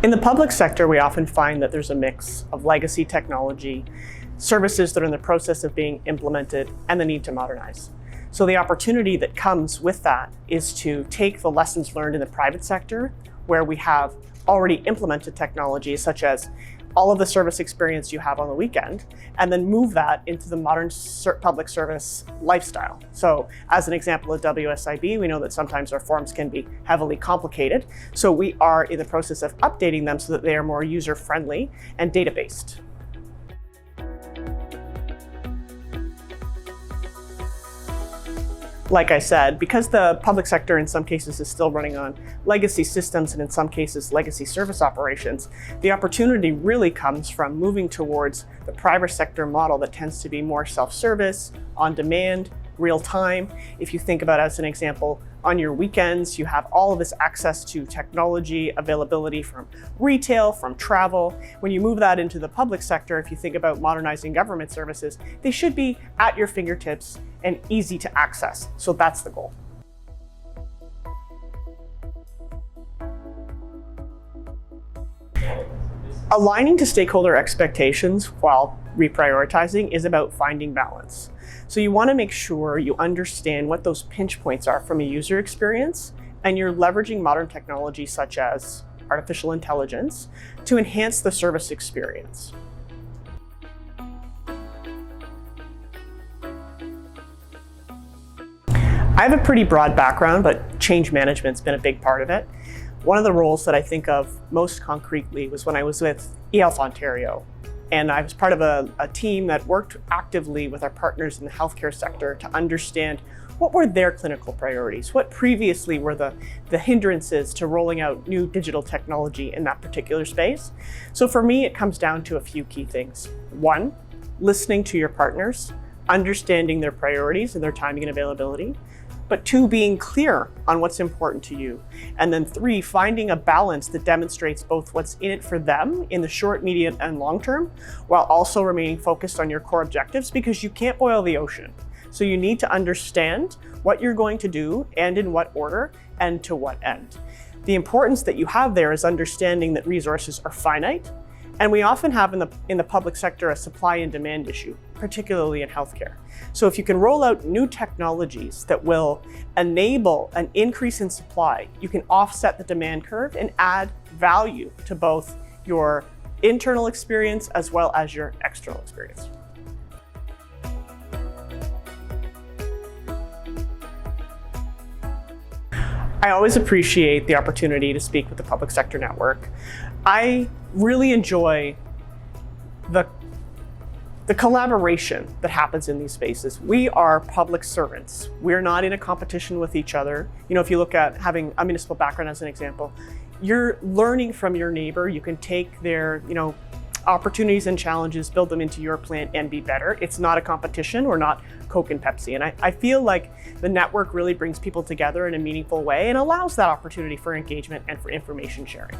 In the public sector, we often find that there's a mix of legacy technology, services that are in the process of being implemented, and the need to modernize. So the opportunity that comes with that is to take the lessons learned in the private sector, where we have already implemented technologies such as all of the service experience you have on the weekend, and then move that into the modern public service lifestyle. So as an example of WSIB, we know that sometimes our forms can be heavily complicated. So we are in the process of updating them so that they are more user-friendly and data-based. Like I said, because the public sector in some cases is still running on legacy systems and in some cases legacy service operations, the opportunity really comes from moving towards the private sector model that tends to be more self-service, on demand, real time. If you think about, as an example, on your weekends, you have all of this access to technology, availability from retail, from travel. When you move that into the public sector, if you think about modernizing government services, they should be at your fingertips and easy to access. So that's the goal. Aligning to stakeholder expectations while reprioritizing is about finding balance. So you want to make sure you understand what those pinch points are from a user experience, and you're leveraging modern technology such as artificial intelligence to enhance the service experience. I have a pretty broad background, but change management's been a big part of it. One of the roles that I think of most concretely was when I was with eHealth Ontario. And I was part of a team that worked actively with our partners in the healthcare sector to understand what were their clinical priorities, what previously were the hindrances to rolling out new digital technology in that particular space. So for me, it comes down to a few key things. One, listening to your partners, understanding their priorities and their timing and availability. But two, being clear on what's important to you. And then three, finding a balance that demonstrates both what's in it for them in the short, medium, and long term, while also remaining focused on your core objectives, because you can't boil the ocean. So you need to understand what you're going to do and in what order and to what end. The importance that you have there is understanding that resources are finite. And we often have in the public sector a supply and demand issue, particularly in healthcare. So if you can roll out new technologies that will enable an increase in supply, you can offset the demand curve and add value to both your internal experience as well as your external experience. I always appreciate the opportunity to speak with the Public Sector Network. I really enjoy the collaboration that happens in these spaces. We are public servants. We're not in a competition with each other. You know, if you look at having a municipal background as an example, you're learning from your neighbor. You can take their, opportunities and challenges, build them into your plan and be better. It's not a competition. We're not Coke and Pepsi. And I feel like the network really brings people together in a meaningful way and allows that opportunity for engagement and for information sharing.